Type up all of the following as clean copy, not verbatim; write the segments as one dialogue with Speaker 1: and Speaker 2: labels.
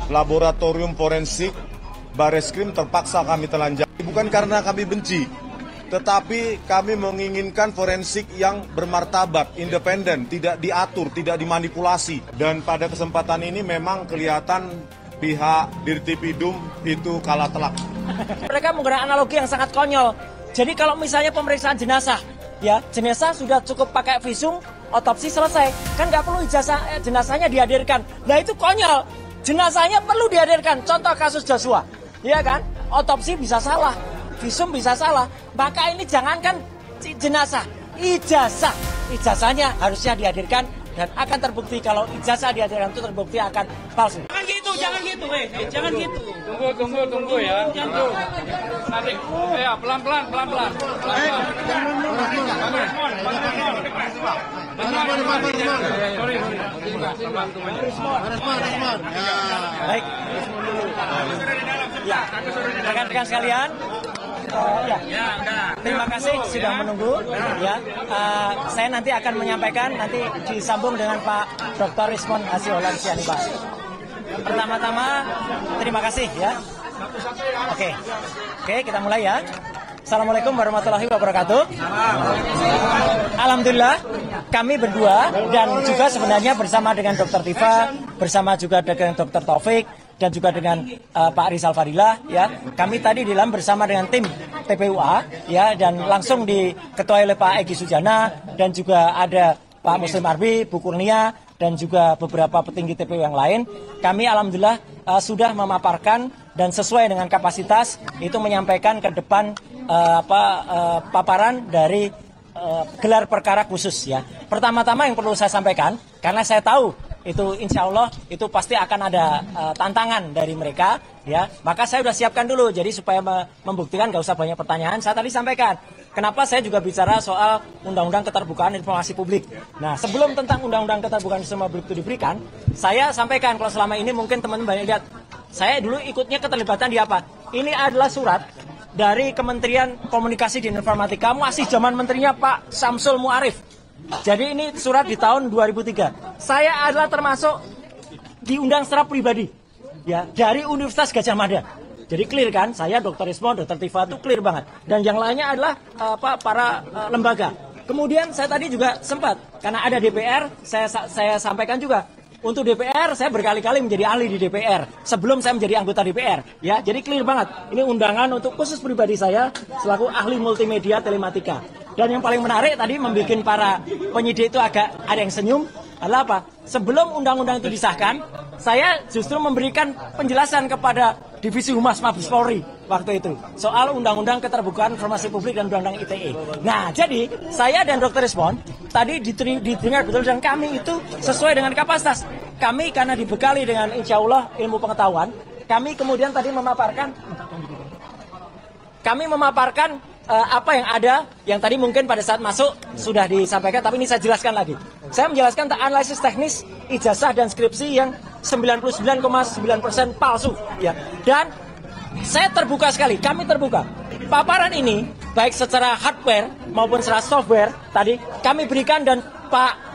Speaker 1: laboratorium forensik Bareskrim terpaksa kami telanjangi. Bukan karena kami benci, tetapi kami menginginkan forensik yang bermartabat, independen, tidak diatur, tidak dimanipulasi. Dan pada kesempatan ini memang kelihatan pihak Dirtipidum itu kalah telak.
Speaker 2: Mereka menggunakan analogi yang sangat konyol. Jadi kalau misalnya pemeriksaan jenazah, ya jenazah sudah cukup pakai visum, otopsi selesai, kan nggak perlu ijazah jenazahnya dihadirkan. Nah itu konyol. Jenazahnya perlu dihadirkan. Contoh kasus Joshua, ya kan? Otopsi bisa salah, visum bisa salah. Maka ini jangankan jenazah, ijazahnya harusnya dihadirkan dan akan terbukti kalau ijazah dihadirkan itu terbukti akan palsu.
Speaker 3: Jangan gitu. Tunggu ya. Nanti, ya pelan-pelan.
Speaker 2: Baik. Ya, rekan-rekan sekalian. Terima kasih sudah menunggu. Ya, saya nanti akan menyampaikan nanti disambung dengan Pak Dr. Rismon Hasiolan Sianibas. Pertama-tama terima kasih ya. Oke, kita mulai ya. Assalamualaikum warahmatullahi wabarakatuh. Alhamdulillah kami berdua dan juga sebenarnya bersama dengan Dr. Tifa, bersama juga dengan Dr. Taufik dan juga dengan Pak Rizal Fadilah ya. Kami tadi di dalam bersama dengan tim TPUA ya dan langsung diketuai oleh Pak Egy Sujana dan juga ada Pak Muslim Arbi, Bu Kurnia dan juga beberapa petinggi TPU yang lain. Kami alhamdulillah sudah memaparkan dan sesuai dengan kapasitas itu menyampaikan ke depan paparan dari gelar perkara khusus ya. Pertama-tama yang perlu saya sampaikan, karena saya tahu itu insya Allah itu pasti akan ada tantangan dari mereka ya, maka saya sudah siapkan dulu. Jadi supaya membuktikan gak usah banyak pertanyaan, saya tadi sampaikan kenapa saya juga bicara soal Undang-Undang Keterbukaan Informasi Publik. Nah sebelum tentang Undang-Undang Keterbukaan Informasi Publik itu diberikan, saya sampaikan kalau selama ini mungkin teman-teman banyak lihat, saya dulu ikutnya keterlibatan di apa? Ini adalah surat dari Kementerian Komunikasi dan Informatika, masih zaman menterinya Pak Syamsul Muarif. Jadi ini surat di tahun 2003. Saya adalah termasuk diundang secara pribadi ya dari Universitas Gadjah Mada. Jadi clear kan, saya Dr. Rismon, Dr. Tifa itu clear banget. Dan yang lainnya adalah para lembaga. Kemudian saya tadi juga sempat, karena ada DPR, saya sampaikan juga. Untuk DPR, saya berkali-kali menjadi ahli di DPR sebelum saya menjadi anggota DPR. Ya, jadi clear banget. Ini undangan untuk khusus pribadi saya selaku ahli multimedia telematika. Dan yang paling menarik tadi membuat para penyidik itu agak ada yang senyum adalah apa? Sebelum undang-undang itu disahkan, saya justru memberikan penjelasan kepada Divisi Humas Mabes Polri waktu itu soal Undang-Undang Keterbukaan Informasi Publik dan Undang-Undang ITE. Nah, jadi saya dan Dr. Rismon tadi didengar betul dan kami itu sesuai dengan kapasitas. Kami karena dibekali dengan insya Allah ilmu pengetahuan, kami kemudian tadi memaparkan apa yang ada, yang tadi mungkin pada saat masuk sudah disampaikan, tapi ini saya jelaskan lagi. Saya menjelaskan tentang analisis teknis ijazah dan skripsi yang 99,9% palsu ya. Dan saya terbuka sekali, kami terbuka. Paparan ini baik secara hardware maupun secara software tadi kami berikan dan Pak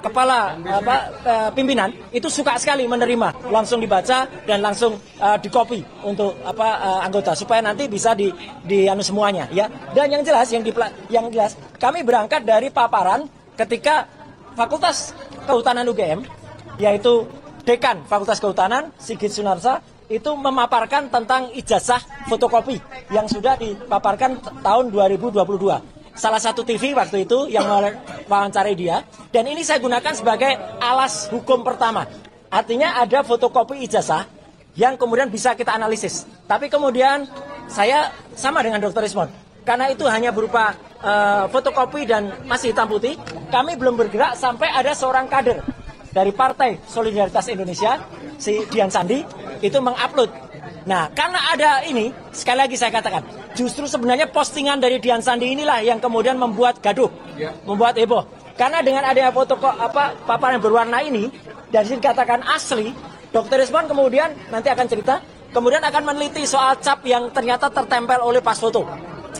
Speaker 2: kepala pimpinan itu suka sekali menerima, langsung dibaca dan langsung di-copy untuk anggota supaya nanti bisa di semuanya ya. Dan yang jelas kami berangkat dari paparan ketika Fakultas Kehutanan UGM, yaitu Dekan Fakultas Kehutanan Sigit Sunarsa itu memaparkan tentang ijazah fotokopi yang sudah dipaparkan tahun 2022. Salah satu TV waktu itu yang mewawancarai dia, dan ini saya gunakan sebagai alas hukum pertama. Artinya ada fotokopi ijazah yang kemudian bisa kita analisis. Tapi kemudian saya sama dengan Dr. Rismon, karena itu hanya berupa fotokopi dan masih hitam putih, kami belum bergerak sampai ada seorang kader dari Partai Solidaritas Indonesia, si Dian Sandi, itu mengupload. Nah, karena ada ini, sekali lagi saya katakan, justru sebenarnya postingan dari Dian Sandi inilah yang kemudian membuat gaduh, membuat heboh. Karena dengan adanya foto paparan berwarna ini, dari sini katakan asli, Dr. Rismon kemudian nanti akan cerita, kemudian akan meneliti soal cap yang ternyata tertempel oleh pas foto.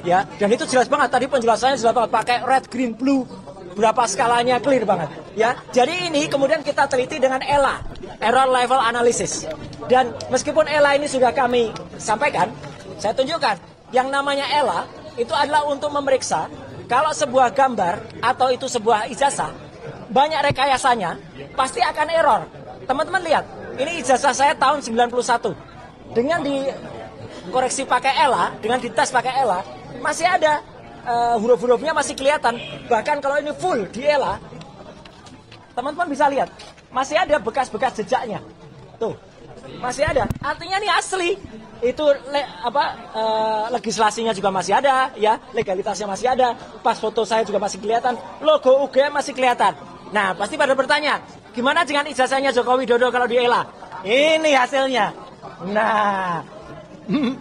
Speaker 2: Ya, dan itu jelas banget, tadi penjelasannya jelas banget, pakai red, green, blue, berapa skalanya, clear banget. Ya, jadi ini kemudian kita teliti dengan ELA, Error Level Analysis. Dan meskipun ELA ini sudah kami sampaikan, saya tunjukkan yang namanya ELA itu adalah untuk memeriksa kalau sebuah gambar atau itu sebuah ijazah banyak rekayasanya pasti akan error. Teman-teman lihat, ini ijazah saya tahun 91. Dengan dikoreksi pakai ELA, dengan dites pakai ELA, masih ada huruf-hurufnya masih kelihatan. Bahkan kalau ini full di ELA, teman-teman bisa lihat, masih ada bekas-bekas jejaknya. Tuh, masih ada. Artinya ini asli. Itu legislasinya juga masih ada, ya, legalitasnya masih ada. Pas foto saya juga masih kelihatan, logo UGM masih kelihatan. Nah, pasti pada bertanya, gimana dengan ijazahnya Joko Widodo kalau di ELA? Ini hasilnya. Nah,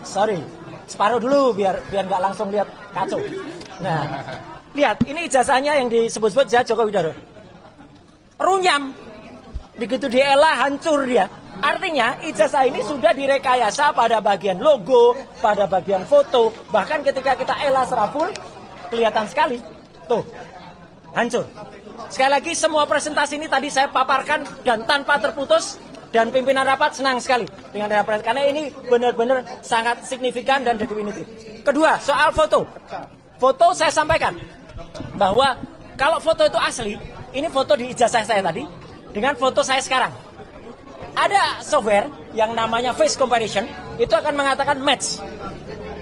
Speaker 2: sorry, separuh dulu biar nggak langsung lihat kacau. Nah, lihat, ini ijazahnya yang disebut-sebut Joko Widodo. Runyam, begitu di ELA hancur dia. Artinya ijazah ini sudah direkayasa pada bagian logo, pada bagian foto. Bahkan ketika kita ELA secara full, kelihatan sekali. Tuh, hancur. Sekali lagi semua presentasi ini tadi saya paparkan dan tanpa terputus. Dan pimpinan rapat senang sekali dengan rapat karena ini benar-benar sangat signifikan dan definitif. Kedua, soal foto. Foto saya sampaikan bahwa kalau foto itu asli, ini foto di ijazah saya tadi dengan foto saya sekarang. Ada software yang namanya face comparison, itu akan mengatakan match.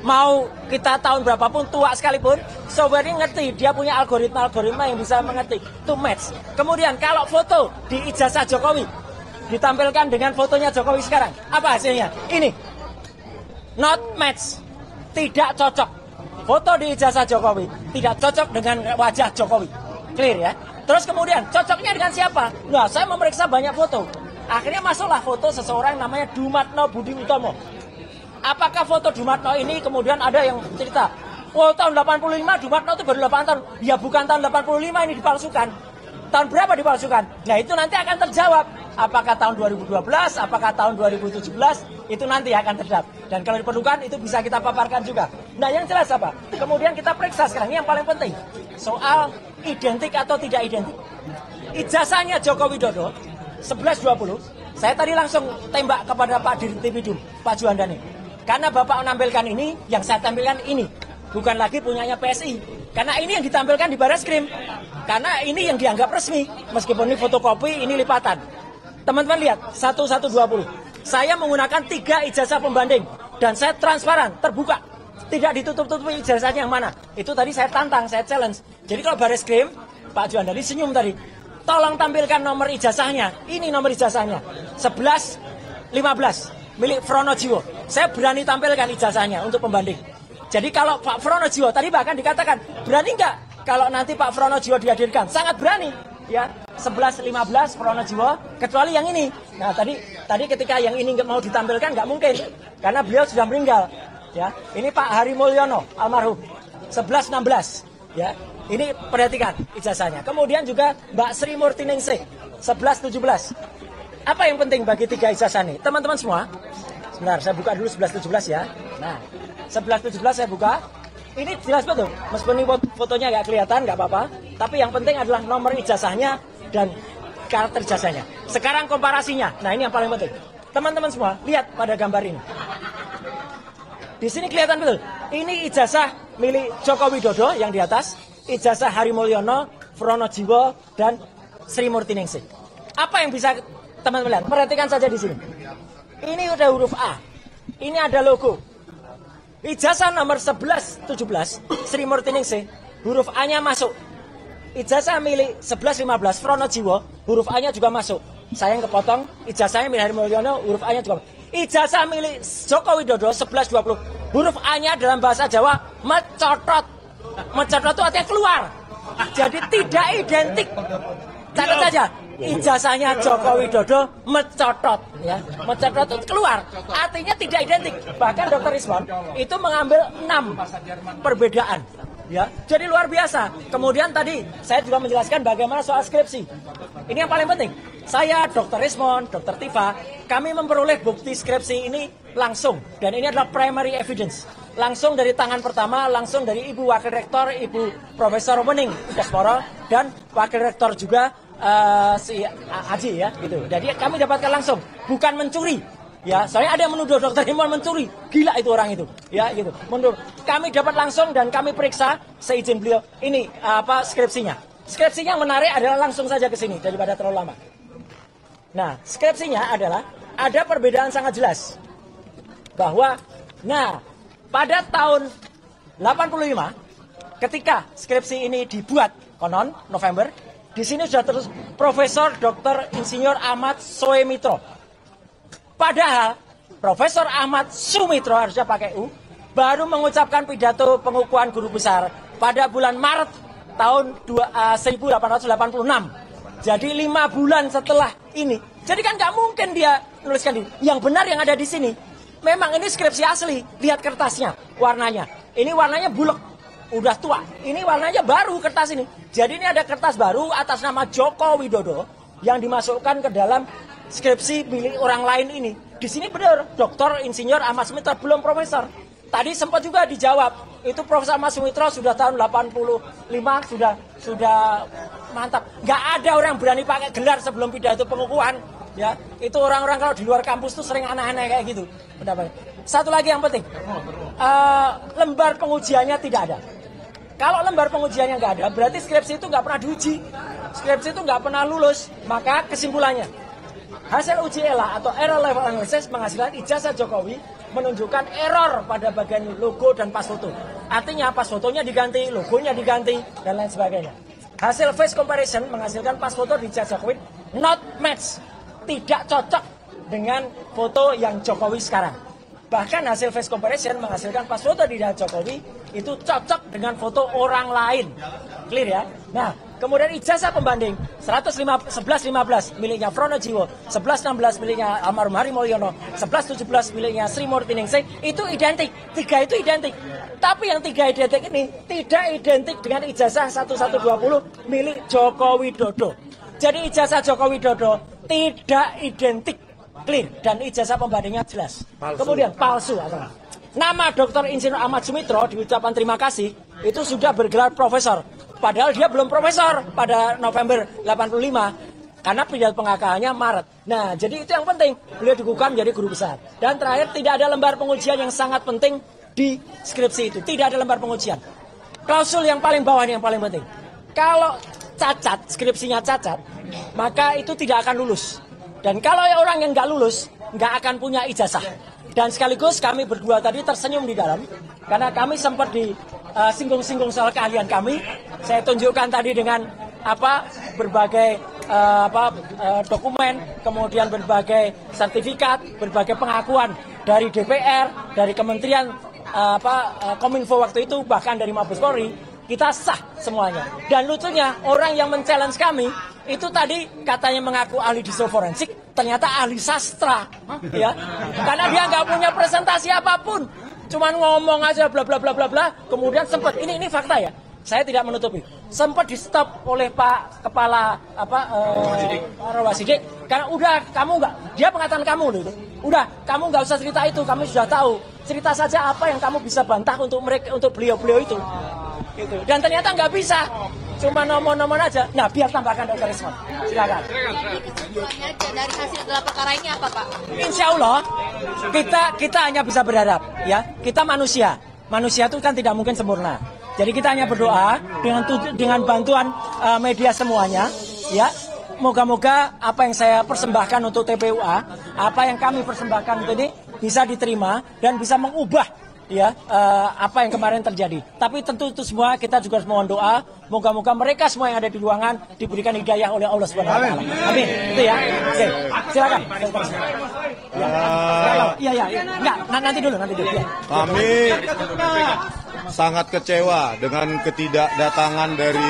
Speaker 2: Mau kita tahun berapapun, tua sekalipun, software ini ngerti, dia punya algoritma yang bisa mengerti, itu match. Kemudian kalau foto di ijazah Jokowi ditampilkan dengan fotonya Jokowi sekarang, apa hasilnya? Ini, not match, tidak cocok. Foto di ijazah Jokowi tidak cocok dengan wajah Jokowi, clear ya. Terus kemudian cocoknya dengan siapa? Nah, saya memeriksa banyak foto. Akhirnya masuklah foto seseorang namanya Dumatno Budi Utomo. Apakah foto Dumatno ini kemudian ada yang cerita, oh tahun 85 Dumatno itu baru 8 tahun. Ya bukan tahun 85 ini dipalsukan. Tahun berapa dipalsukan? Nah itu nanti akan terjawab. Apakah tahun 2012, apakah tahun 2017, itu nanti akan terjawab. Dan kalau diperlukan itu bisa kita paparkan juga. Nah yang jelas apa? Kemudian kita periksa sekarang, ini yang paling penting. Soal identik atau tidak identik. Ijazahnya Joko Widodo 1120, saya tadi langsung tembak kepada Pak Dirtipidum, Pak Juandani. Karena Bapak menampilkan ini, yang saya tampilkan ini. Bukan lagi punyanya PSI. Karena ini yang ditampilkan di Barreskrim. Karena ini yang dianggap resmi. Meskipun ini fotokopi, ini lipatan. Teman-teman lihat, 1120. Saya menggunakan 3 ijazah pembanding. Dan saya transparan, terbuka. Tidak ditutup-tutupi ijazahnya yang mana. Itu tadi saya tantang, saya challenge. Jadi kalau Barreskrim, Pak Juandani senyum tadi. Tolong tampilkan nomor ijazahnya. Ini nomor ijazahnya. 1115 milik Fronojiwo. Saya berani tampilkan ijazahnya untuk pembanding. Jadi kalau Pak Fronojiwo tadi bahkan dikatakan, berani nggak kalau nanti Pak Fronojiwo dihadirkan? Sangat berani. Ya, 1115 Fronojiwo, kecuali yang ini. Nah, tadi ketika yang ini nggak mau ditampilkan nggak mungkin, karena beliau sudah meninggal. Ya, ini Pak Hari Mulyono, almarhum, 1116. Ya, ini perhatikan ijazahnya. Kemudian juga Mbak Sri Murtiningsih, 1117. Apa yang penting bagi 3 ijazah ini? Teman-teman semua, sebentar, saya buka dulu 1117 ya. Nah, 1117 saya buka. Ini jelas betul, meskipun ini fotonya nggak kelihatan, nggak apa-apa. Tapi yang penting adalah nomor ijazahnya dan karakter ijazahnya. Sekarang komparasinya, nah ini yang paling penting. Teman-teman semua, lihat pada gambar ini. Di sini kelihatan betul, ini ijazah milik Joko Widodo yang di atas, ijazah Hari Mulyono, Fronojiwo, dan Sri Murtiningsih. Apa yang bisa teman-teman lihat? Perhatikan saja di sini. Ini udah huruf A, ini ada logo. Ijazah nomor 1117 Sri Murtiningsih, huruf A-nya masuk. Ijazah milik 1115 Fronojiwo, huruf A-nya juga masuk. Saya yang kepotong, ijazahnya milik Hari Mulyono, huruf A-nya juga masuk. Ijazah milik Joko Widodo 1120, huruf A-nya dalam bahasa Jawa mencotot. Mencotot itu artinya keluar. Jadi tidak identik. Catat saja. Ijazahnya Joko Widodo mencotot, ya, mencotot itu keluar, artinya tidak identik. Bahkan Dr. Ismon itu mengambil 6 perbedaan, ya, jadi luar biasa. Kemudian tadi saya juga menjelaskan bagaimana soal skripsi. Ini yang paling penting. Saya, Dr. Ismon, Dr. Tifa, kami memperoleh bukti skripsi ini langsung, dan ini adalah primary evidence. Langsung dari tangan pertama, langsung dari Ibu Wakil Rektor, Ibu Profesor Wening Dasporo, dan Wakil Rektor juga si Haji ya gitu. Jadi kami dapatkan langsung, bukan mencuri. Ya, soalnya ada yang menuduh Dr. Imon mencuri. Gila itu orang itu. Ya, gitu. Menurut kami dapat langsung dan kami periksa seizin beliau. Ini skripsinya. Skripsinya yang menarik adalah langsung saja ke sini daripada terlalu lama. Nah, skripsinya adalah ada perbedaan sangat jelas bahwa pada tahun 85 ketika skripsi ini dibuat konon November, di sini sudah terus Profesor Dr. Insinyur Ahmad Soemitro. Padahal Profesor Ahmad Sumitro harusnya pakai U baru mengucapkan pidato pengukuhan guru besar pada bulan Maret tahun 1886. Jadi 5 bulan setelah ini. Jadi kan nggak mungkin dia nuliskan ini. Yang benar yang ada di sini. Memang ini skripsi asli. Lihat kertasnya, warnanya. Ini warnanya bulek, udah tua. Ini warnanya baru kertas ini. Jadi ini ada kertas baru atas nama Joko Widodo yang dimasukkan ke dalam skripsi milik orang lain ini. Di sini benar, Dr. Insinyur Ahmad Sumitro belum profesor. Tadi sempat juga dijawab, itu Profesor Ahmad Sumitro sudah tahun 85, sudah mantap. Nggak ada orang berani pakai gelar sebelum pidato pengukuhan. Ya, itu orang-orang kalau di luar kampus tuh sering aneh-aneh kayak gitu. Satu lagi yang penting, lembar pengujiannya tidak ada. Kalau lembar pengujiannya nggak ada, berarti skripsi itu nggak pernah diuji. Skripsi itu nggak pernah lulus. Maka kesimpulannya, hasil uji ELA atau Error Level Analysis menghasilkan ijazah Jokowi menunjukkan error pada bagian logo dan pas foto. Artinya pas fotonya diganti, logonya diganti, dan lain sebagainya. Hasil face comparison menghasilkan pas foto di ijazah Jokowi not match, tidak cocok dengan foto yang Jokowi sekarang. Bahkan hasil face comparison menghasilkan pas foto di Jokowi itu cocok dengan foto orang lain. Clear ya? Nah, kemudian ijazah pembanding 1115 miliknya Fronojiwo, 1116 miliknya almarhum Hari Mulyono, 1117 miliknya Sri Murti Ningsih, itu identik. 3 itu identik. Tapi yang 3 identik ini tidak identik dengan ijazah 1120 milik Joko Widodo. Jadi ijazah Joko Widodo tidak identik. Clear, dan ijazah pembandingnya jelas. Kemudian palsu. Nama Dr. Insinyur Ahmad Sumitro di ucapan terima kasih itu sudah bergelar profesor. Padahal dia belum profesor pada November 85 karena pidato pengangkatannya Maret. Nah, jadi itu yang penting. Beliau dikukuhkan menjadi guru besar. Dan terakhir, tidak ada lembar pengujian yang sangat penting di skripsi itu. Tidak ada lembar pengujian. Klausul yang paling bawah ini yang paling penting. Kalau cacat, skripsinya cacat, maka itu tidak akan lulus. Dan kalau orang yang nggak lulus, nggak akan punya ijazah. Dan sekaligus kami berdua tadi tersenyum di dalam, karena kami sempat disinggung-singgung soal keahlian kami. Saya tunjukkan tadi dengan berbagai dokumen, kemudian berbagai sertifikat, berbagai pengakuan dari DPR, dari Kementerian Kominfo waktu itu, bahkan dari Mabes Polri. Kita sah semuanya. Dan lucunya, orang yang men-challenge kami itu tadi katanya mengaku ahli digital forensik, ternyata ahli sastra, ya. Karena dia nggak punya presentasi apapun, cuman ngomong aja bla bla bla bla bla. Kemudian sempat ini fakta ya, saya tidak menutupi, sempat di stop oleh Pak Kepala Rawasidik, karena udah kamu nggak, dia pengatakan kamu loh itu, udah kamu nggak usah cerita itu, kami sudah tahu, cerita saja apa yang kamu bisa bantah untuk mereka, untuk beliau-beliau itu. Gitu. Dan ternyata nggak bisa, cuma nomor-nomor aja. Nah, biar tambahkan Dr. Ismon, silakan.
Speaker 4: Jadi kesimpulannya dari hasil gelar perkara ini apa, Pak?
Speaker 2: Insya Allah kita hanya bisa berharap, ya. Kita manusia itu kan tidak mungkin sempurna. Jadi kita hanya berdoa dengan bantuan media semuanya, ya. Moga-moga apa yang saya persembahkan untuk TPUA, apa yang kami persembahkan untuk ini bisa diterima dan bisa mengubah, ya, apa yang kemarin terjadi. Tapi tentu itu semua kita juga harus mohon doa, moga-moga mereka semua yang ada di ruangan diberikan hidayah oleh Allah Subhanahu wa taala. Amin. Itu ya. Oke. Silakan. Iya. Enggak, nanti dulu. Ya.
Speaker 1: Kami sangat kecewa dengan ketidakdatangan dari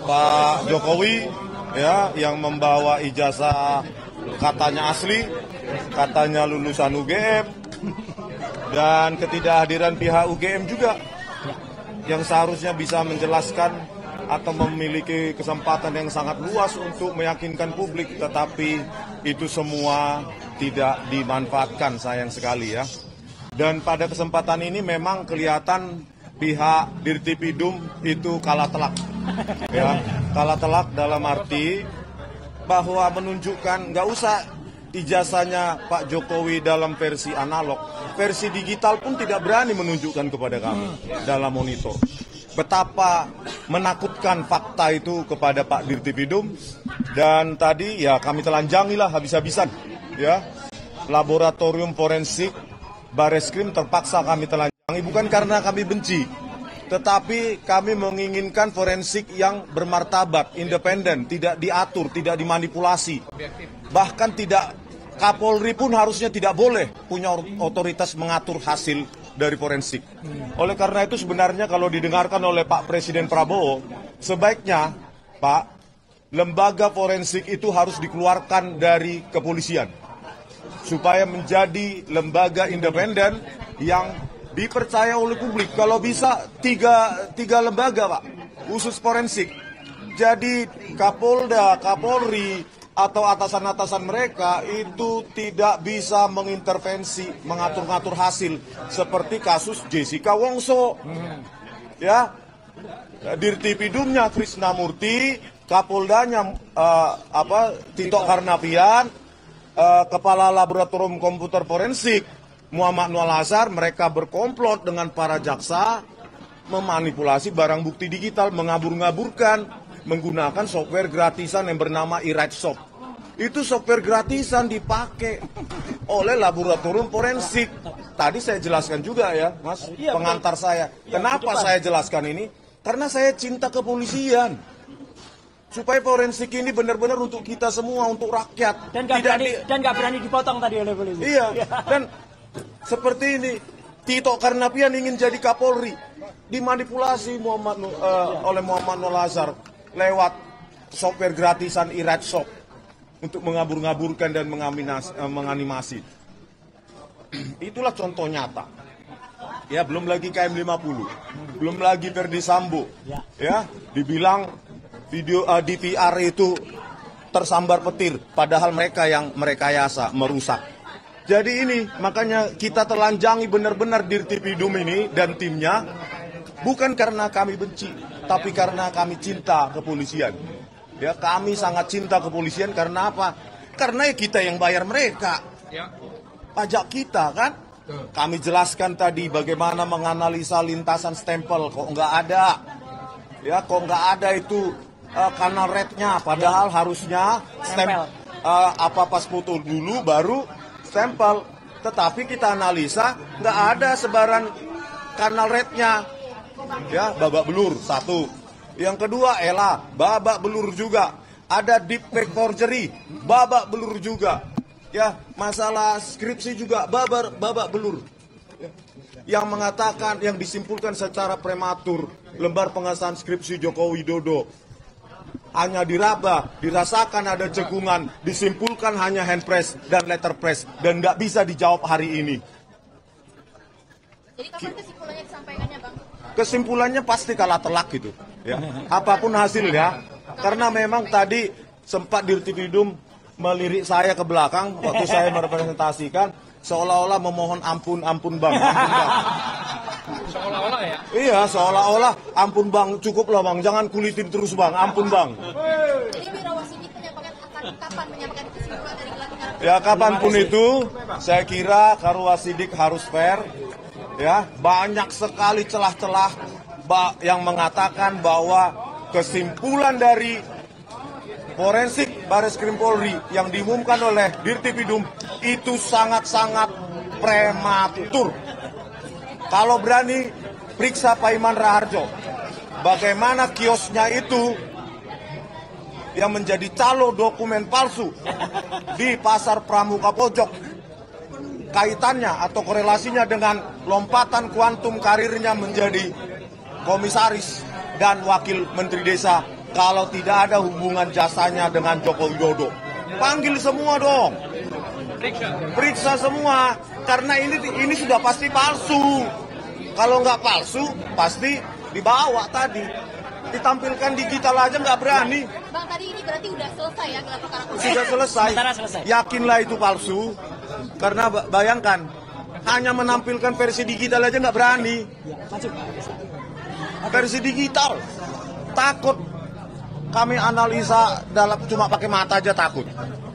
Speaker 1: Pak Jokowi, ya, yang membawa ijazah katanya asli, katanya lulusan UGM, dan ketidakhadiran pihak UGM juga yang seharusnya bisa menjelaskan atau memiliki kesempatan yang sangat luas untuk meyakinkan publik, tetapi itu semua tidak dimanfaatkan, sayang sekali ya. Dan pada kesempatan ini memang kelihatan pihak Dirtipidum itu kalah telak, ya. kalah telak dalam arti bahwa menunjukkan nggak usah ijazahnya Pak Jokowi dalam versi analog, versi digital pun tidak berani menunjukkan kepada kami dalam monitor. Betapa menakutkan fakta itu kepada Pak Dirtipidum, dan tadi ya kami telanjangi lah habis-habisan ya. Laboratorium forensik Bareskrim terpaksa kami telanjangi bukan karena kami benci, tetapi kami menginginkan forensik yang bermartabat, independen, tidak diatur, tidak dimanipulasi. Bahkan tidak, Kapolri pun harusnya tidak boleh punya otoritas mengatur hasil dari forensik. Oleh karena itu sebenarnya kalau didengarkan oleh Pak Presiden Prabowo, sebaiknya Pak, lembaga forensik itu harus dikeluarkan dari kepolisian supaya menjadi lembaga independen yang dipercaya oleh publik. Kalau bisa tiga lembaga Pak, khusus forensik. Jadi Kapolda, Kapolri, atau atasan-atasan mereka itu tidak bisa mengintervensi, mengatur-ngatur hasil seperti kasus Jessica Wongso. Ya, Dirtipidumnya Krisnamurti, Kapoldanya Tito Karnavian, Kepala Laboratorium Komputer Forensik Muhammad Nual Azhar, mereka berkomplot dengan para jaksa memanipulasi barang bukti digital, mengabur-ngaburkan menggunakan software gratisan yang bernama iRightShop. Itu software gratisan dipakai oleh laboratorium forensik. Tadi saya jelaskan juga ya, Mas, pengantar saya. Kenapa saya jelaskan ini? Karena saya cinta kepolisian. Supaya forensik ini benar-benar untuk kita semua, untuk rakyat.
Speaker 2: Dan nggak berani dipotong tadi oleh polisi.
Speaker 1: Iya, dan seperti ini, Tito Karnavian ingin jadi Kapolri, dimanipulasi oleh Muhammad Nual Azhar lewat software gratisan iRightShop untuk mengabur-ngaburkan dan menganimasi. Itulah contoh nyata. Ya, belum lagi KM50, belum lagi Verdi Sambo. Ya, dibilang video DVR itu tersambar petir, padahal mereka yang merekayasa, merusak. Jadi ini makanya kita telanjangi benar-benar Dirtipidum ini dan timnya, bukan karena kami benci, tapi karena kami cinta kepolisian. Ya, kami sangat cinta kepolisian karena apa? Karena kita yang bayar mereka. Pajak kita kan? Kami jelaskan tadi bagaimana menganalisa lintasan stempel, kok nggak ada. Ya, kok nggak ada itu kanal rednya, padahal harusnya stempel pas foto dulu baru stempel. Tetapi kita analisa nggak ada sebaran kanal rednya. Ya, babak belur satu. Yang kedua ELA, babak belur juga. Ada deepfake forgery, babak belur juga. Ya, masalah skripsi juga babak belur. Yang mengatakan, yang disimpulkan secara prematur, lembar pengesahan skripsi Joko Widodo hanya diraba, dirasakan ada cekungan, disimpulkan hanya hand press dan letter press, dan nggak bisa dijawab hari ini.
Speaker 4: Jadi kapan kesimpulannya disampaikannya, Bang?
Speaker 1: Kesimpulannya pasti kalah telak gitu. Ya. Apapun hasilnya, karena memang tadi sempat Dirtipidum melirik saya ke belakang waktu saya merepresentasikan, seolah-olah memohon ampun bang, ampun bang.
Speaker 3: Seolah-olah ya?
Speaker 1: Iya, seolah-olah ampun bang, cukup lah bang, jangan kulitin terus bang, ampun bang.
Speaker 4: Jadi Wirawasidi akan kapan menyampaikan kesimpulan dari gelar.
Speaker 1: Ya, kapanpun itu, saya kira Karwasidik harus fair. Ya, banyak sekali celah-celah yang mengatakan bahwa kesimpulan dari forensik Bareskrim Polri yang diumumkan oleh Dirtipidum itu sangat-sangat prematur. Kalau berani, periksa Pak Iman Raharjo. Bagaimana kiosnya itu yang menjadi calo dokumen palsu di Pasar Pramuka Pojok. Kaitannya atau korelasinya dengan lompatan kuantum karirnya menjadi komisaris dan wakil menteri desa kalau tidak ada hubungan jasanya dengan Joko Widodo. Panggil semua dong. Periksa semua, karena ini sudah pasti palsu. Kalau nggak palsu, pasti dibawa tadi. Ditampilkan digital aja nggak berani.
Speaker 4: Bang, tadi ini berarti udah selesai ya gelar perkara?
Speaker 1: Sudah selesai.
Speaker 2: Selesai.
Speaker 1: Yakinlah itu palsu. Karena bayangkan, hanya menampilkan versi digital aja nggak berani. Versi digital, takut kami analisa cuma pakai mata aja takut.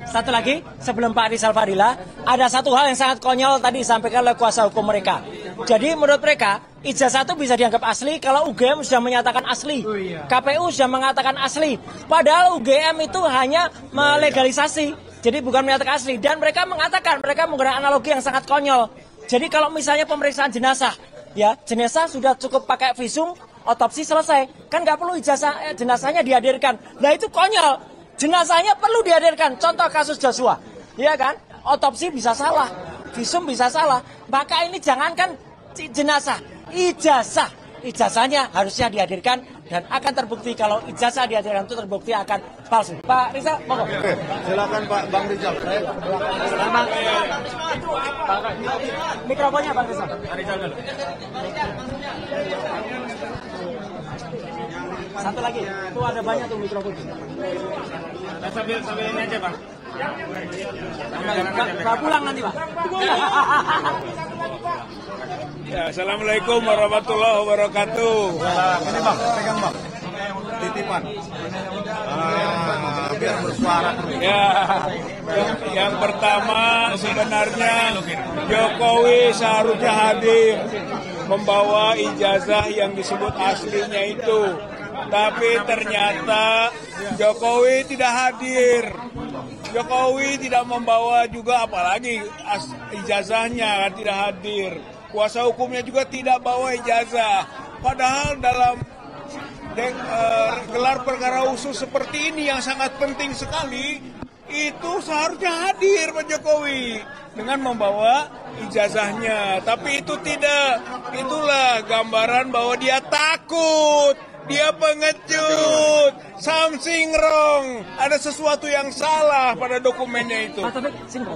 Speaker 2: Satu lagi, sebelum Pak Rizal Fadila, ada satu hal yang sangat konyol tadi disampaikan oleh kuasa hukum mereka. Jadi menurut mereka, ijazah itu bisa dianggap asli kalau UGM sudah menyatakan asli. KPU sudah mengatakan asli. Padahal UGM itu hanya melegalisasi, jadi bukan menyatakan asli. Dan mereka mengatakan, mereka menggunakan analogi yang sangat konyol. Jadi kalau misalnya pemeriksaan jenazah, ya jenazah sudah cukup pakai visum, otopsi selesai. Kan nggak perlu ijazah jenazahnya dihadirkan. Nah itu konyol. Jenazahnya perlu dihadirkan. Contoh kasus Joshua, ya kan? Otopsi bisa salah, visum bisa salah. Maka ini jangankan jenazah, ijazahnya harusnya dihadirkan dan akan terbukti kalau ijazah dihadirkan itu terbukti akan palsu. Pak Rizal, monggo.
Speaker 1: Silakan Pak Bang Rizal.
Speaker 2: Mikrofonnya Bang Rizal. Satu lagi, itu ada banyak tuh mikrofon.
Speaker 3: Sambil ini aja, Pak.
Speaker 2: Gak pulang nanti, Pak.
Speaker 5: Ya, Assalamualaikum warahmatullahi wabarakatuh.
Speaker 1: Ini Bang, pegang Bang. Titipan. Biar bersuara.
Speaker 5: Ya, yang pertama sebenarnya Jokowi seharusnya hadir membawa ijazah yang disebut aslinya itu. Tapi ternyata Jokowi tidak hadir. Jokowi tidak membawa juga, apalagi ijazahnya tidak hadir. Kuasa hukumnya juga tidak bawa ijazah. Padahal dalam gelar perkara khusus seperti ini yang sangat penting sekali, itu seharusnya hadir Pak Jokowi dengan membawa ijazahnya. Tapi itu tidak. Itulah gambaran bahwa dia takut. Dia pengecut, something wrong, ada sesuatu yang salah pada dokumennya itu.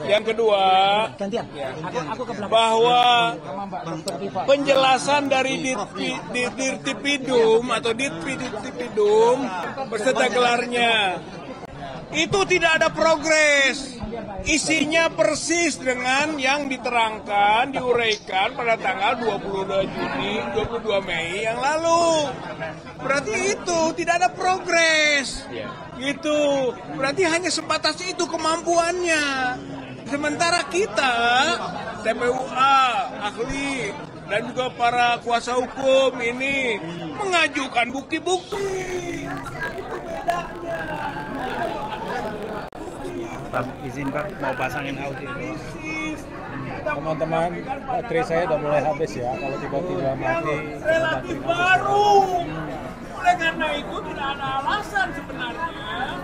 Speaker 5: Yang kedua, bahwa penjelasan dari Dirtipidum atau Ditpidum beserta gelarnya itu tidak ada progres. Isinya persis dengan yang diterangkan, diuraikan pada tanggal 22 Mei yang lalu. Berarti itu tidak ada progres. Gitu. Berarti hanya sebatas itu kemampuannya. Sementara kita, TPUA, ahli, dan juga para kuasa hukum ini mengajukan bukti-bukti. Itu bedanya.
Speaker 3: Pak, izin Pak, mau pasangin audio.
Speaker 6: Teman-teman, baterai saya udah mulai habis ya. Kalau tiba-tiba mati,
Speaker 5: relatif baru. Oleh karena itu tidak ada alasan sebenarnya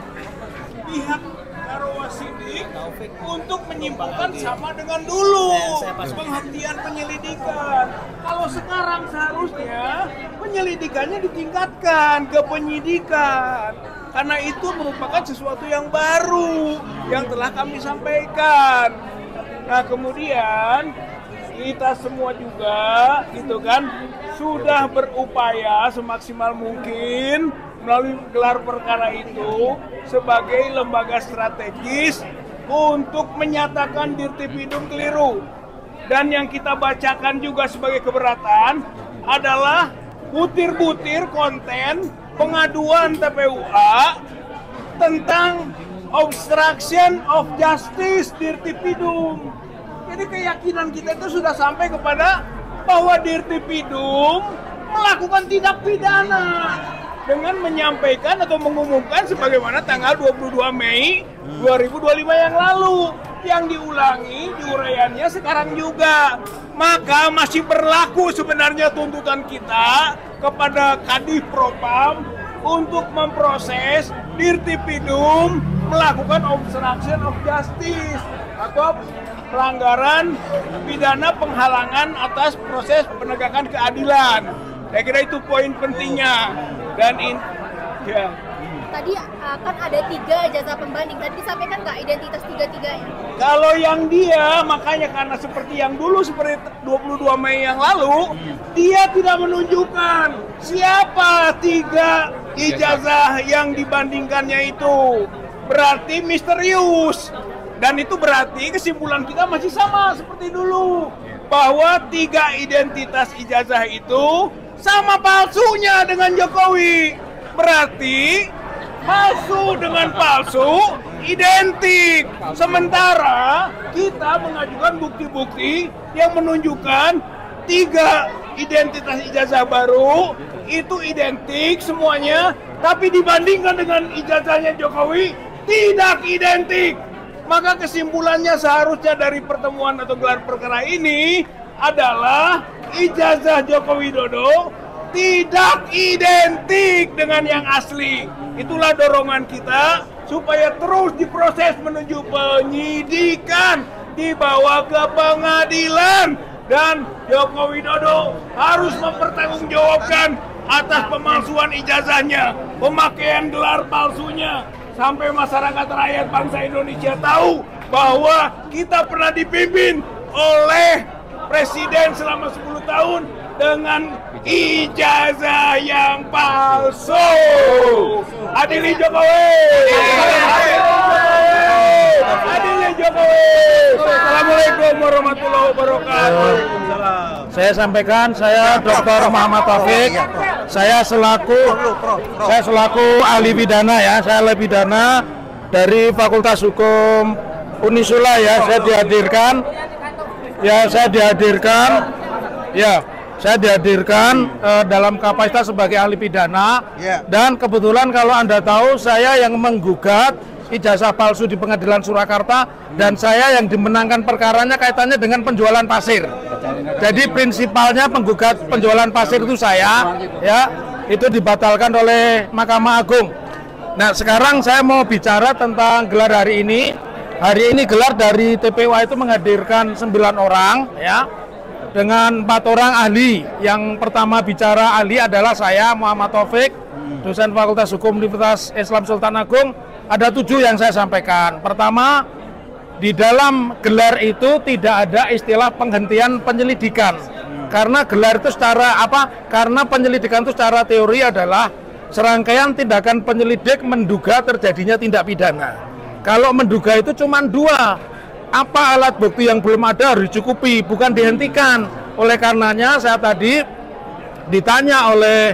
Speaker 5: pihak Karawasidik untuk menyimpulkan sama dengan dulu penghentian penyelidikan. Kalau sekarang seharusnya penyelidikannya ditingkatkan ke penyidikan. Karena itu merupakan sesuatu yang baru yang telah kami sampaikan. Nah kemudian kita semua juga gitu kan sudah berupaya semaksimal mungkin melalui gelar perkara itu sebagai lembaga strategis untuk menyatakan Dirtipidum keliru. Dan yang kita bacakan juga sebagai keberatan adalah butir-butir konten pengaduan TPUA tentang obstruction of justice Dirtipidum. Jadi keyakinan kita itu sudah sampai kepada bahwa Dirtipidum melakukan tindak pidana dengan menyampaikan atau mengumumkan sebagaimana tanggal 22 Mei 2025 yang lalu. Yang diulangi diuraiannya sekarang juga. Maka masih berlaku sebenarnya tuntutan kita kepada Kadif Propam untuk memproses Dirtipidum melakukan obstruction of justice atau pelanggaran pidana penghalangan atas proses penegakan keadilan. Saya kira itu poin pentingnya. Dan ya.
Speaker 4: Tadi akan ada 3 ijazah pembanding. Tadi disampaikan nggak identitas 3-3-nya?
Speaker 5: Kalau yang dia, makanya karena seperti yang dulu, seperti 22 Mei yang lalu, dia tidak menunjukkan siapa 3 ijazah yang dibandingkannya itu. Berarti misterius. Dan itu berarti kesimpulan kita masih sama seperti dulu. Bahwa 3 identitas ijazah itu sama palsunya dengan Jokowi. Berarti Palsu dengan palsu identik. Sementara kita mengajukan bukti-bukti yang menunjukkan 3 identitas ijazah baru itu identik semuanya, tapi dibandingkan dengan ijazahnya Jokowi tidak identik. Maka kesimpulannya seharusnya dari pertemuan atau gelar perkara ini adalah ijazah Joko Widodo tidak identik dengan yang asli. Itulah dorongan kita supaya terus diproses menuju penyidikan, dibawa ke pengadilan, dan Joko Widodo harus mempertanggungjawabkan atas pemalsuan ijazahnya, pemakaian gelar palsunya, sampai masyarakat rakyat bangsa Indonesia tahu bahwa kita pernah dipimpin oleh presiden selama 10 tahun dengan ijazah yang palsu. Adili Jokowi! Adili Jokowi! Assalamualaikum warahmatullahi wabarakatuh.
Speaker 6: Saya sampaikan, saya Dr. Muhammad Taufik. Saya selaku ahli pidana ya. Saya ahli pidana dari Fakultas Hukum Unisula ya. Saya dihadirkan dalam kapasitas sebagai ahli pidana. Dan kebetulan kalau Anda tahu, saya yang menggugat ijazah palsu di Pengadilan Surakarta, dan saya yang dimenangkan perkaranya kaitannya dengan penjualan pasir. Jadi prinsipalnya penggugat penjualan pasir itu saya, ya, itu dibatalkan oleh Mahkamah Agung. Nah, sekarang saya mau bicara tentang gelar hari ini. Hari ini gelar dari TPUA itu menghadirkan 9 orang, ya, dengan 4 orang ahli. Yang pertama bicara ahli adalah saya, Muhammad Taufik, dosen Fakultas Hukum Universitas Islam Sultan Agung. Ada 7 yang saya sampaikan. Pertama, di dalam gelar itu tidak ada istilah penghentian penyelidikan. Karena gelar itu karena penyelidikan itu secara teori adalah serangkaian tindakan penyelidik menduga terjadinya tindak pidana. Kalau menduga itu cuma 2. Apa alat bukti yang belum ada harus dicukupi, bukan dihentikan. Oleh karenanya saya tadi ditanya oleh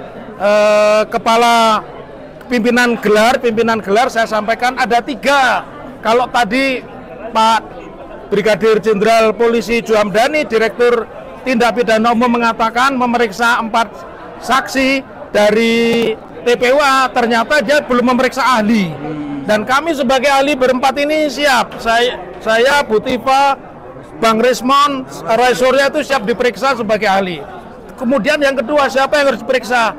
Speaker 6: kepala pimpinan gelar saya sampaikan ada 3. Kalau tadi Pak Brigadir Jenderal Polisi Juhamdani, Direktur Tindak Pidana Umum mengatakan memeriksa 4 saksi dari TPUA, ternyata dia belum memeriksa ahli. Dan kami sebagai ahli berempat ini siap. Saya Butiva, Bang Rismon, Roy Surya itu siap diperiksa sebagai ahli. Kemudian yang kedua, siapa yang harus diperiksa?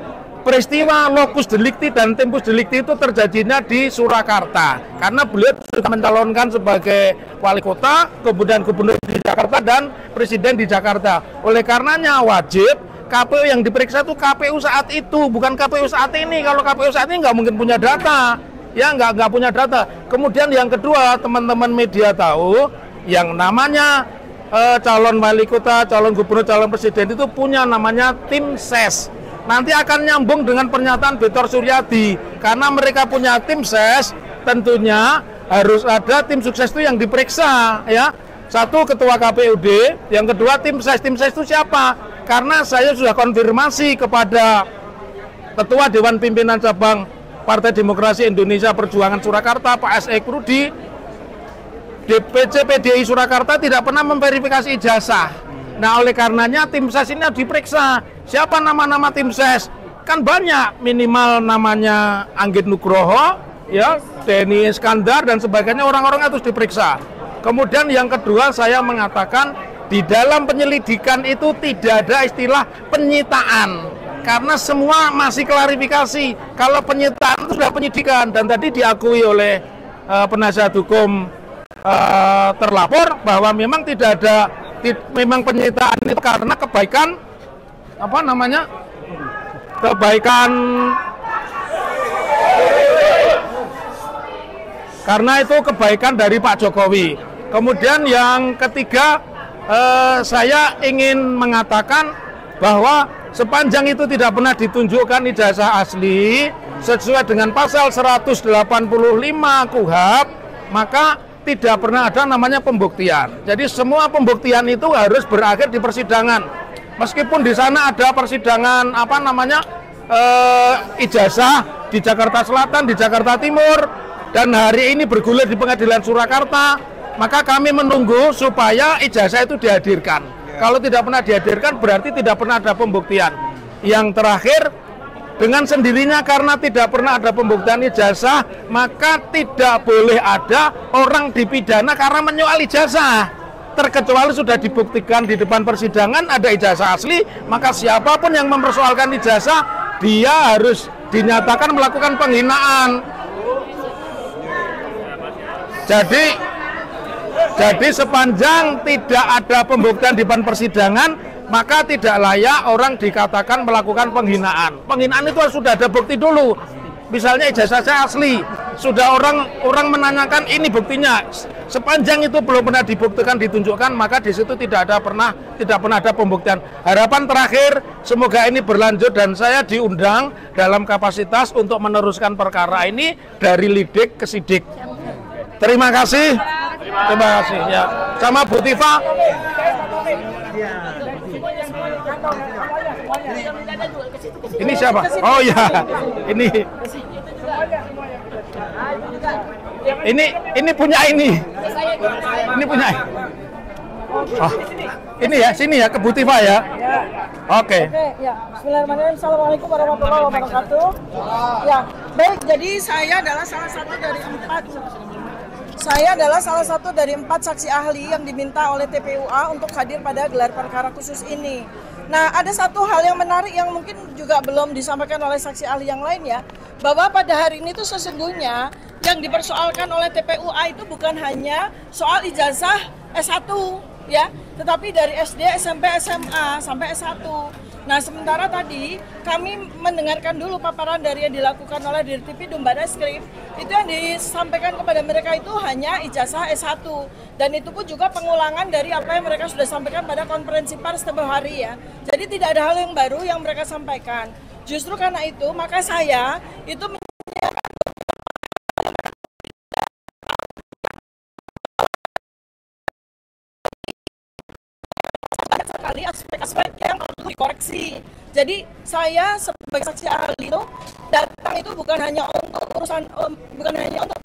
Speaker 6: Peristiwa locus delicti dan tempus delicti itu terjadinya di Surakarta, karena beliau sudah mencalonkan sebagai wali kota, kemudian gubernur di Jakarta dan presiden di Jakarta. Oleh karenanya wajib KPU yang diperiksa itu KPU saat itu, bukan KPU saat ini. Kalau KPU saat ini nggak mungkin punya data, ya nggak punya data. Kemudian yang kedua, teman-teman media tahu yang namanya calon wali kota, calon gubernur, calon presiden itu punya namanya tim ses. Nanti akan nyambung dengan pernyataan Betor Suryadi, karena mereka punya tim ses, tentunya harus ada tim sukses itu yang diperiksa, ya. 1 ketua KPUD, yang kedua tim ses. Tim ses itu siapa? Karena saya sudah konfirmasi kepada Ketua Dewan Pimpinan Cabang Partai Demokrasi Indonesia Perjuangan Surakarta, Pak S.E. Krudi, DPC PDI Surakarta tidak pernah memverifikasi ijazah. Nah, oleh karenanya tim ses ini harus diperiksa. Siapa nama-nama tim ses? Kan banyak, minimal namanya Anggit Nugroho, ya, Denny Iskandar dan sebagainya, orang-orang harus diperiksa. Kemudian yang kedua, saya mengatakan di dalam penyelidikan itu tidak ada istilah penyitaan, karena semua masih klarifikasi. Kalau penyitaan itu sudah penyidikan, dan tadi diakui oleh penasihat hukum terlapor bahwa memang tidak ada, memang penyitaan itu karena kebaikan karena itu kebaikan dari Pak Jokowi. Kemudian yang ketiga, saya ingin mengatakan bahwa sepanjang itu tidak pernah ditunjukkan ijazah asli sesuai dengan pasal 185 KUHP, maka tidak pernah ada namanya pembuktian. Jadi semua pembuktian itu harus berakhir di persidangan. Meskipun di sana ada persidangan ijazah di Jakarta Selatan, di Jakarta Timur, dan hari ini bergulir di Pengadilan Surakarta. Maka kami menunggu supaya ijazah itu dihadirkan. Kalau tidak pernah dihadirkan berarti tidak pernah ada pembuktian. Yang terakhir, dengan sendirinya karena tidak pernah ada pembuktian ijazah, maka tidak boleh ada orang dipidana karena menyoal ijazah. Terkecuali sudah dibuktikan di depan persidangan ada ijazah asli, maka siapapun yang mempersoalkan ijazah, dia harus dinyatakan melakukan penghinaan. Jadi sepanjang tidak ada pembuktian di depan persidangan, maka tidak layak orang dikatakan melakukan penghinaan. Penghinaan itu sudah ada bukti dulu. Misalnya ijazah saya asli, sudah orang menanyakan ini buktinya. Sepanjang itu belum pernah dibuktikan, ditunjukkan, maka di situ tidak pernah ada pembuktian. Harapan terakhir, semoga ini berlanjut dan saya diundang dalam kapasitas untuk meneruskan perkara ini dari lidik ke sidik. Terima kasih. Terima kasih ya. Sama Bu Tifa. Ini siapa? Oh ya, ini punya ini punya. Oh, ini ya, sini ya, ke Bu Tifa ya. Oke.
Speaker 7: Ya. Bismillahirrahmanirrahim. Assalamualaikum warahmatullahi wabarakatuh. Ya, baik. Jadi saya adalah salah satu dari empat saksi ahli yang diminta oleh TPUA untuk hadir pada gelar perkara khusus ini. Nah, ada satu hal yang menarik yang mungkin juga belum disampaikan oleh saksi ahli yang lain ya, bahwa pada hari ini tuh sesungguhnya yang dipersoalkan oleh TPUA itu bukan hanya soal ijazah S1 ya, tetapi dari SD, SMP, SMA sampai S1. Nah, sementara tadi kami mendengarkan dulu paparan dari yang dilakukan oleh Dirtipidum Barreskrim, itu yang disampaikan kepada mereka itu hanya ijazah S1, dan itu pun juga pengulangan dari apa yang mereka sudah sampaikan pada konferensi pers tempoh hari ya. Jadi tidak ada hal yang baru yang mereka sampaikan. Justru karena itu maka saya itu sekali aspek-aspek yang perlu dikoreksi. Jadi saya sebagai saksi ahli itu datang itu bukan hanya untuk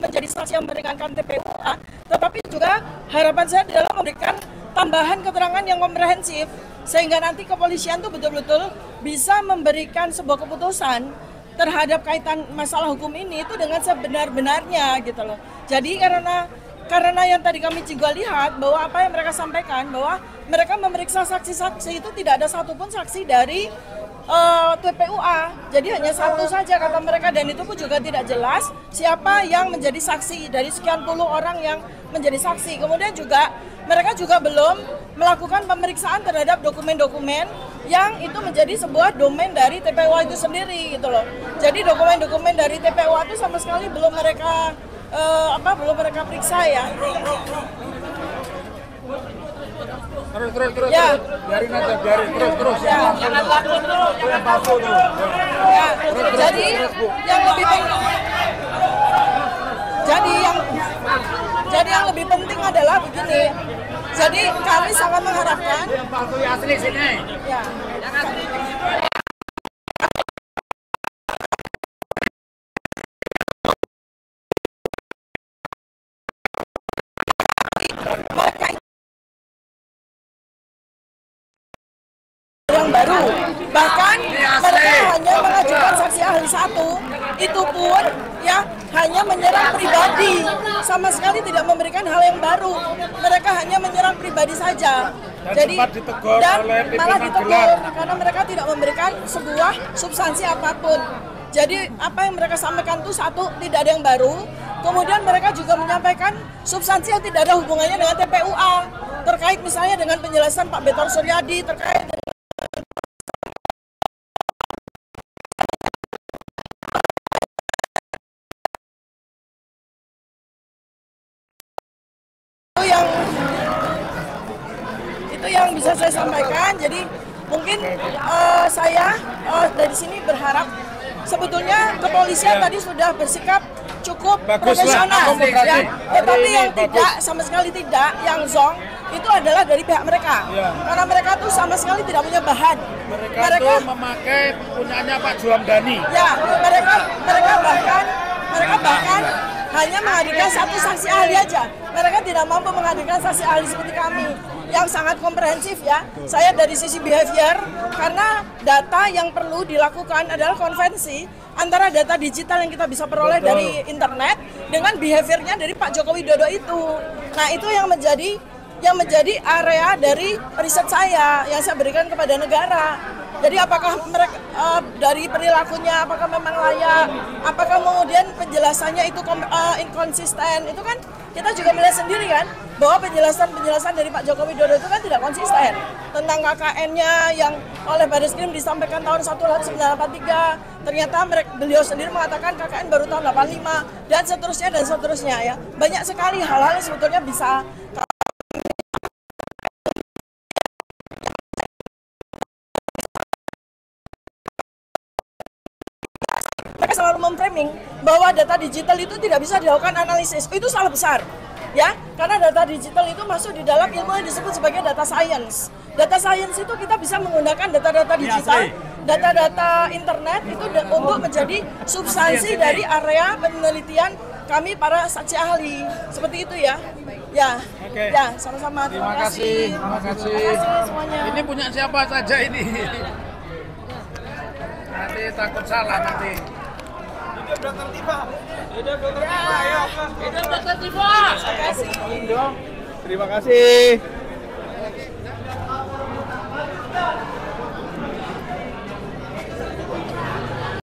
Speaker 7: menjadi saksi yang meringankan TPUA, tetapi juga harapan saya adalah memberikan tambahan keterangan yang komprehensif sehingga nanti kepolisian itu betul-betul bisa memberikan sebuah keputusan terhadap kaitan masalah hukum ini itu dengan sebenar-benarnya gitu loh. Jadi karena yang tadi kami juga lihat bahwa apa yang mereka sampaikan bahwa mereka memeriksa saksi-saksi itu tidak ada satupun saksi dari TPUA, jadi hanya satu saja kata mereka, dan itu pun juga tidak jelas siapa yang menjadi saksi dari sekian puluh orang yang menjadi saksi. Kemudian juga mereka juga belum melakukan pemeriksaan terhadap dokumen-dokumen yang itu menjadi sebuah domain dari TPUA itu sendiri gitu loh. Jadi dokumen-dokumen dari TPUA itu sama sekali belum mereka periksa ya.
Speaker 6: Terus.
Speaker 7: Ya.
Speaker 6: Biarin aja, terus.
Speaker 7: Ya. Jangan takut dulu, jangan takut dulu. Ya. Jadi yang lebih penting. Jadi yang lebih penting adalah begini. Jadi kami sangat mengharapkan. Yang palsu asli sini. Ya. Yang baru, bahkan mereka hanya mengajukan saksi ahli satu, itu pun ya hanya menyerang pribadi, sama sekali tidak memberikan hal yang baru. Mereka hanya menyerang pribadi saja. Jadi dan malah ditegur karena mereka tidak memberikan sebuah substansi apapun. Jadi apa yang mereka sampaikan itu satu, tidak ada yang baru. Kemudian mereka juga menyampaikan substansi yang tidak ada hubungannya dengan TPUA, terkait misalnya dengan penjelasan Pak Betor Suryadi terkait dengan itu yang bisa saya sampaikan. Jadi mungkin saya dari sini berharap sebetulnya kepolisian tadi sudah bersikap cukup profesional ya, tetapi yang tidak sama sekali tidak, yang zong itu adalah dari pihak mereka karena mereka tuh sama sekali tidak punya bahan.
Speaker 6: Mereka itu memakai punyaannya Pak Juamdani.
Speaker 7: Ya, mereka bahkan hanya menghadirkan satu saksi ahli aja. Mereka tidak mampu menghadirkan saksi ahli seperti kami yang sangat komprehensif ya. Saya dari sisi behavior, karena data yang perlu dilakukan adalah konvensi antara data digital yang kita bisa peroleh dari internet dengan behaviornya dari Pak Joko Widodo itu. Nah, itu yang menjadi area dari riset saya yang saya berikan kepada negara. Jadi apakah mereka dari perilakunya apakah memang layak, apakah kemudian penjelasannya itu inkonsisten, itu kan kita juga melihat sendiri kan bahwa penjelasan dari Pak Joko Widodo itu kan tidak konsisten tentang KKN-nya yang oleh Barreskrim disampaikan tahun 1983, ternyata beliau sendiri mengatakan KKN baru tahun 85 dan seterusnya ya. Banyak sekali hal-hal yang sebetulnya bisa mereka selalu memframing bahwa data digital itu tidak bisa dilakukan analisis. Itu salah besar, ya. Karena data digital itu masuk di dalam ilmu yang disebut sebagai data science. Data science itu kita bisa menggunakan data-data digital, data-data internet itu untuk menjadi substansi dari area penelitian kami para saksi ahli. Seperti itu ya. Ya, ya, sama-sama.
Speaker 6: Terima kasih
Speaker 7: semuanya.
Speaker 6: Ini punya siapa saja ini? Nanti takut salah nanti.
Speaker 5: Hidup Dokter Tifa. Hidup Dokter Tifa.
Speaker 6: Terima kasih.